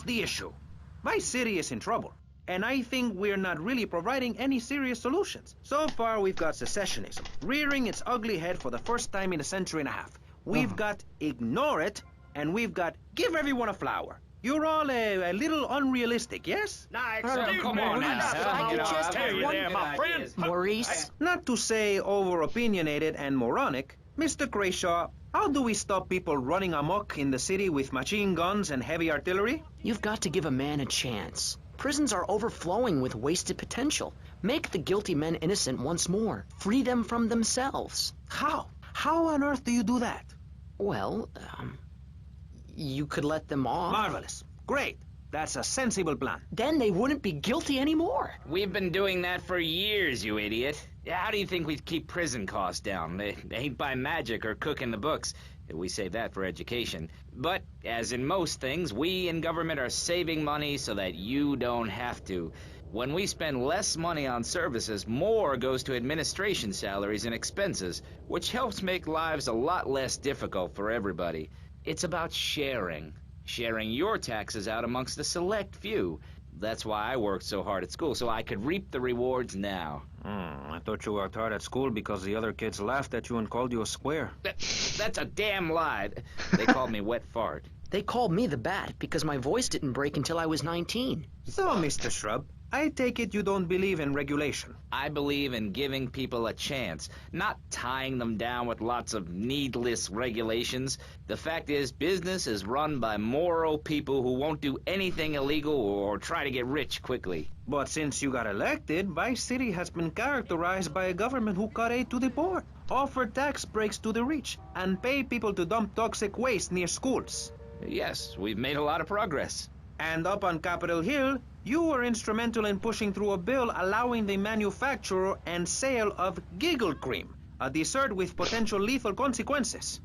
the issue. Vice City is in trouble, and I think we're not really providing any serious solutions. So far, we've got secessionism, rearing its ugly head for the first time in a century and a half. We've got ignore it, and we've got give everyone a flower. You're all a little unrealistic, yes? Come on now. I could just have one my friend. Maurice? Not to say over-opinionated and moronic, Mr. Crashaw, how do we stop people running amok in the city with machine guns and heavy artillery? You've got to give a man a chance. Prisons are overflowing with wasted potential. Make the guilty men innocent once more. Free them from themselves. How? How on earth do you do that? Well, you could let them off. Marvelous. Great. That's a sensible plan. Then they wouldn't be guilty anymore. We've been doing that for years, you idiot. How do you think we keep prison costs down? They ain't by magic or cooking the books. We save that for education. But, as in most things, we in government are saving money so that you don't have to. When we spend less money on services, more goes to administration salaries and expenses, which helps make lives a lot less difficult for everybody. It's about sharing. Sharing your taxes out amongst a select few. That's why I worked so hard at school, so I could reap the rewards now. I thought you worked hard at school because the other kids laughed at you and called you a square. That's a damn lie. They called me wet fart. They called me the Bat because my voice didn't break until I was 19. So, Mr. Shrub, I take it you don't believe in regulation. I believe in giving people a chance, not tying them down with lots of needless regulations. The fact is, business is run by moral people who won't do anything illegal or try to get rich quickly. But since you got elected, Vice City has been characterized by a government who cut aid to the poor, offer tax breaks to the rich, and pay people to dump toxic waste near schools. Yes, we've made a lot of progress. And up on Capitol Hill, you were instrumental in pushing through a bill allowing the manufacture and sale of giggle cream, a dessert with potential lethal consequences.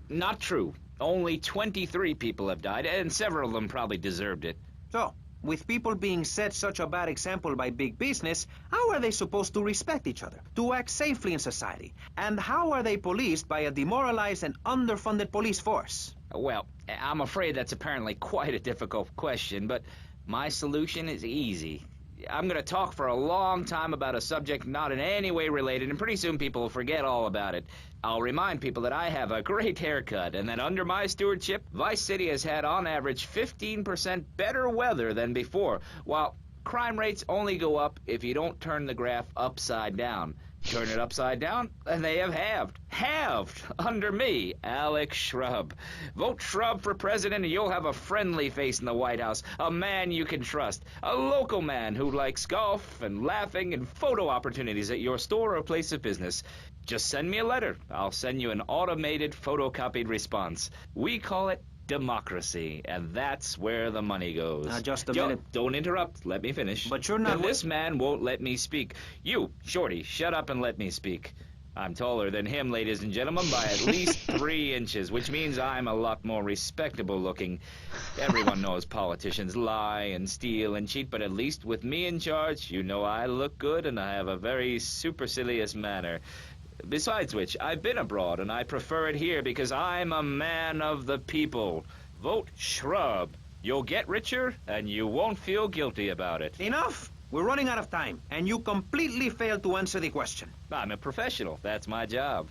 Not true. Only 23 people have died, and several of them probably deserved it. So, with people being set such a bad example by big business, how are they supposed to respect each other, to act safely in society? And how are they policed by a demoralized and underfunded police force? Well, I'm afraid that's apparently quite a difficult question, but my solution is easy. I'm going to talk for a long time about a subject not in any way related, and pretty soon people will forget all about it. I'll remind people that I have a great haircut, and that under my stewardship, Vice City has had on average 15% better weather than before, while crime rates only go up if you don't turn the graph upside down. Turn it upside down, and they have halved. Halved! Under me, Alex Shrub. Vote Shrub for president, and you'll have a friendly face in the White House. A man you can trust. A local man who likes golf and laughing and photo opportunities at your store or place of business. Just send me a letter. I'll send you an automated photocopied response. We call it democracy, and that's where the money goes. Just a minute. Don't interrupt. Let me finish. But you're not... This man won't let me speak. You, Shorty, shut up and let me speak. I'm taller than him, ladies and gentlemen, by at least 3 inches, which means I'm a lot more respectable looking. Everyone knows politicians lie and steal and cheat, but at least with me in charge, you know I look good and I have a very supercilious manner. Besides which, I've been abroad, and I prefer it here because I'm a man of the people. Vote Shrub. You'll get richer, and you won't feel guilty about it. Enough! We're running out of time, and you completely failed to answer the question. I'm a professional. That's my job.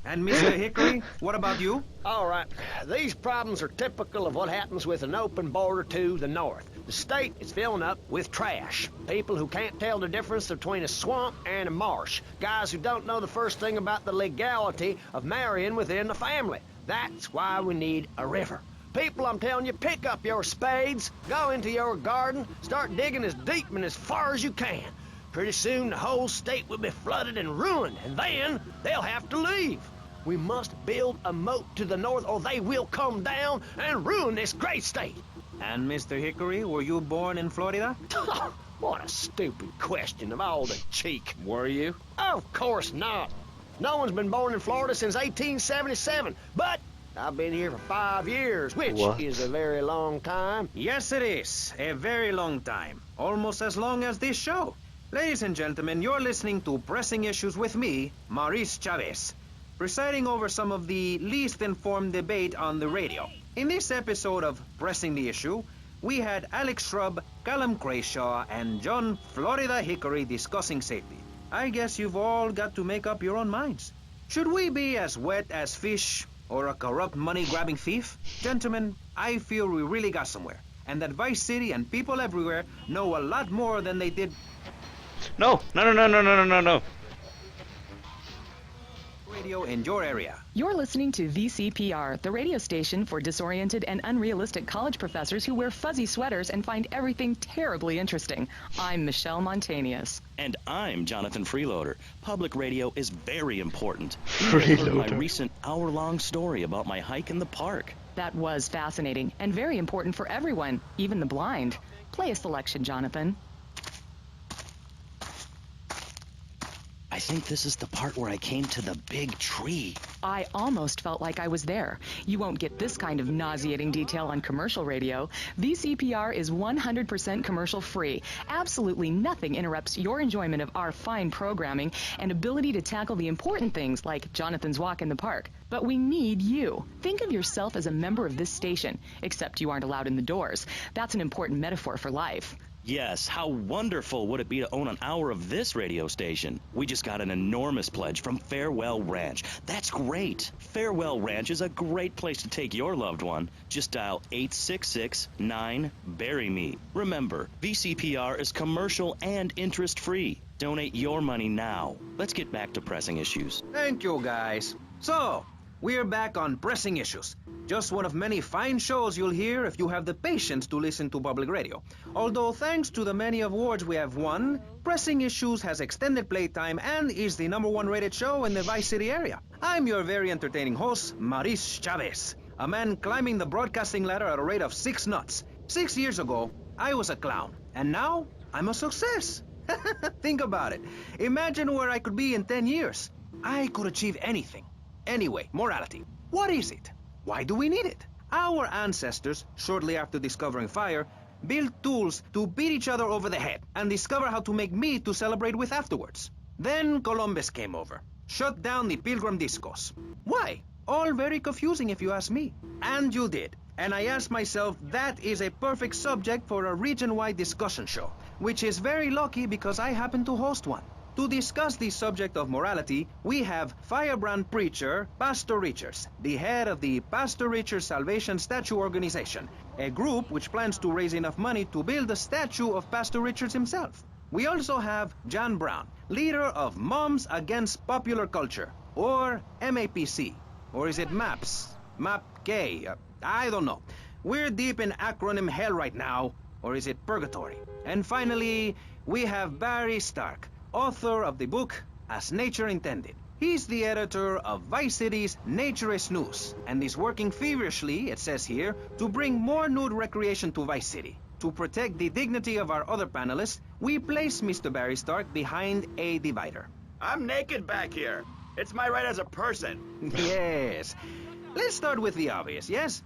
And Mr. Hickory, what about you? All right. These problems are typical of what happens with an open border to the north. The state is filling up with trash. People who can't tell the difference between a swamp and a marsh. Guys who don't know the first thing about the legality of marrying within the family. That's why we need a river. People, I'm telling you, pick up your spades, go into your garden, start digging as deep and as far as you can. Pretty soon the whole state will be flooded and ruined, and then they'll have to leave. We must build a moat to the north or they will come down and ruin this great state. And Mr. Hickory, were you born in Florida? What a stupid question of all the cheek. Were you? Of course not. No one's been born in Florida since 1877, but I've been here for 5 years, which is a very long time. Yes, it is. A very long time. Almost as long as this show. Ladies and gentlemen, you're listening to Pressing Issues with me, Maurice Chavez, presiding over some of the least informed debate on the radio. In this episode of Pressing the Issue, we had Alex Shrub, Callum Crayshaw, and John Florida Hickory discussing safety. I guess you've all got to make up your own minds. Should we be as wet as fish or a corrupt money-grabbing thief? Gentlemen, I feel we really got somewhere, and that Vice City and people everywhere know a lot more than they did. No. Radio in your area. You're listening to VCPR, the radio station for disoriented and unrealistic college professors who wear fuzzy sweaters and find everything terribly interesting. I'm Michelle Montanius. And I'm Jonathan Freeloader. Public radio is very important. Freeloader. My recent hour-long story about my hike in the park. That was fascinating and very important for everyone, even the blind. Play a selection, Jonathan. I think this is the part where I came to the big tree. I almost felt like I was there. You won't get this kind of nauseating detail on commercial radio. VCPR is 100% commercial free. Absolutely nothing interrupts your enjoyment of our fine programming and ability to tackle the important things like Jonathan's walk in the park. But we need you. Think of yourself as a member of this station, except you aren't allowed in the doors. That's an important metaphor for life. Yes, how wonderful would it be to own an hour of this radio station? We just got an enormous pledge from Farewell Ranch. That's great. Farewell Ranch is a great place to take your loved one. Just dial 866-9-BURY-ME. Remember, VCPR is commercial and interest-free. Donate your money now. Let's get back to pressing issues. Thank you, guys. So, we're back on Pressing Issues. Just one of many fine shows you'll hear if you have the patience to listen to public radio. Although thanks to the many awards we have won, Pressing Issues has extended playtime and is the #1 rated show in the Vice City area. I'm your very entertaining host, Maurice Chavez, a man climbing the broadcasting ladder at a rate of 6 knots. 6 years ago, I was a clown, and now I'm a success. Think about it. Imagine where I could be in 10 years. I could achieve anything. Anyway, morality. What is it? Why do we need it? Our ancestors, shortly after discovering fire, built tools to beat each other over the head and discover how to make meat to celebrate with afterwards. Then Columbus came over, shut down the Pilgrim Discos. Why? All very confusing if you ask me. And you did. And I asked myself, that is a perfect subject for a region-wide discussion show, which is very lucky because I happen to host one. To discuss the subject of morality, we have firebrand preacher Pastor Richards, the head of the Pastor Richards Salvation Statue Organization, a group which plans to raise enough money to build a statue of Pastor Richards himself. We also have John Brown, leader of Moms Against Popular Culture, or MAPC. Or is it MAPS? MAPK? I don't know. We're deep in acronym hell right now, or is it purgatory? And finally, we have Barry Stark, author of the book As Nature Intended. He's the editor of Vice City's Naturist News and is working feverishly, it says here, to bring more nude recreation to Vice City. To protect the dignity of our other panelists, we place Mr. Barry Stark behind a divider. I'm naked back here. It's my right as a person. Yes. Let's start with the obvious, yes?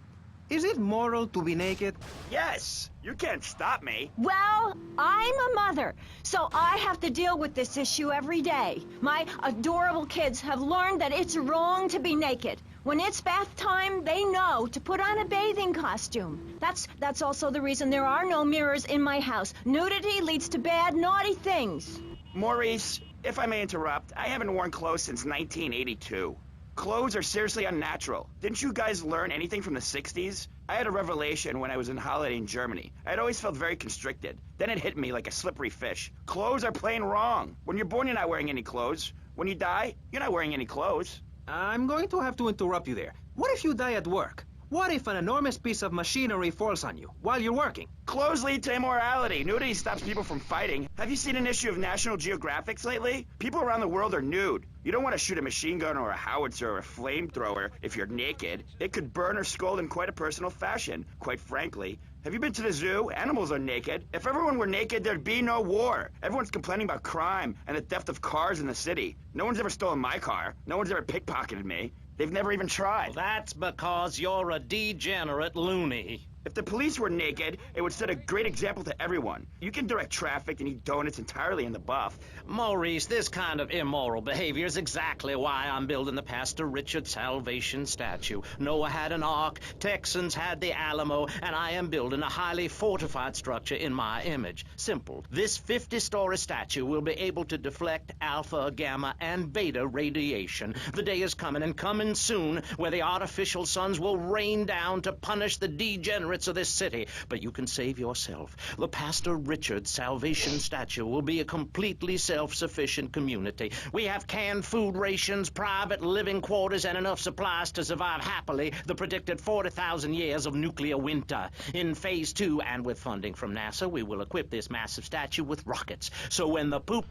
Is it moral to be naked? Yes, you can't stop me. Well, I'm a mother, so I have to deal with this issue every day. My adorable kids have learned that it's wrong to be naked. When it's bath time, they know to put on a bathing costume. That's also the reason there are no mirrors in my house. Nudity leads to bad, naughty things. Maurice, if I may interrupt, I haven't worn clothes since 1982. Clothes are seriously unnatural. Didn't you guys learn anything from the 60s? I had a revelation when I was on holiday in Germany. I'd always felt very constricted. Then it hit me like a slippery fish. Clothes are plain wrong. When you're born, you're not wearing any clothes. When you die, you're not wearing any clothes. I'm going to have to interrupt you there. What if you die at work? What if an enormous piece of machinery falls on you while you're working? Clothes lead to immorality. Nudity stops people from fighting. Have you seen an issue of National Geographic lately? People around the world are nude. You don't want to shoot a machine gun or a howitzer or a flamethrower if you're naked. It could burn or scald in quite a personal fashion, quite frankly. Have you been to the zoo? Animals are naked. If everyone were naked, there'd be no war. Everyone's complaining about crime and the theft of cars in the city. No one's ever stolen my car. No one's ever pickpocketed me. They've never even tried. That's because you're a degenerate loony. If the police were naked, it would set a great example to everyone. You can direct traffic and eat donuts entirely in the buff. Maurice, this kind of immoral behavior is exactly why I'm building the Pastor Richard Salvation statue. Noah had an ark, Texans had the Alamo, and I am building a highly fortified structure in my image. Simple. This 50-story statue will be able to deflect alpha, gamma, and beta radiation. The day is coming, and coming soon, where the artificial suns will rain down to punish the degenerates of this city. But you can save yourself. The Pastor Richard Salvation statue will be a completely self-sufficient community. We have canned food rations, private living quarters, and enough supplies to survive happily the predicted 40,000 years of nuclear winter. In Phase 2, and with funding from NASA, we will equip this massive statue with rockets. So when the poop...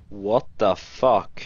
What the fuck?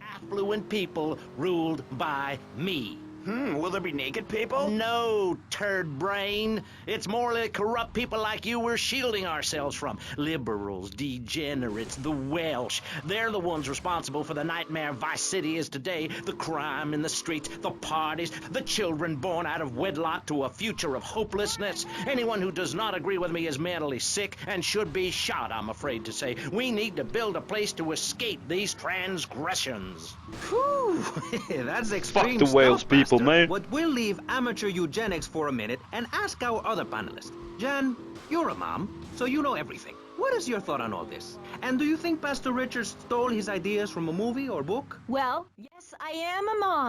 Affluent people ruled by me. Will there be naked people? No, turd brain. It's more like corrupt people like you we're shielding ourselves from. Liberals, degenerates, the Welsh. They're the ones responsible for the nightmare Vice City is today. The crime in the streets, the parties, the children born out of wedlock to a future of hopelessness. Anyone who does not agree with me is mentally sick and should be shot, I'm afraid to say. We need to build a place to escape these transgressions. Whew, that's extreme Fuck the Wales stuff, people, Pastor. man. But we'll leave amateur eugenics for a minute and ask our other panelists. Jan, you're a mom, so you know everything. What is your thought on all this? And do you think Pastor Richard stole his ideas from a movie or book? Well, yes, I am a mom.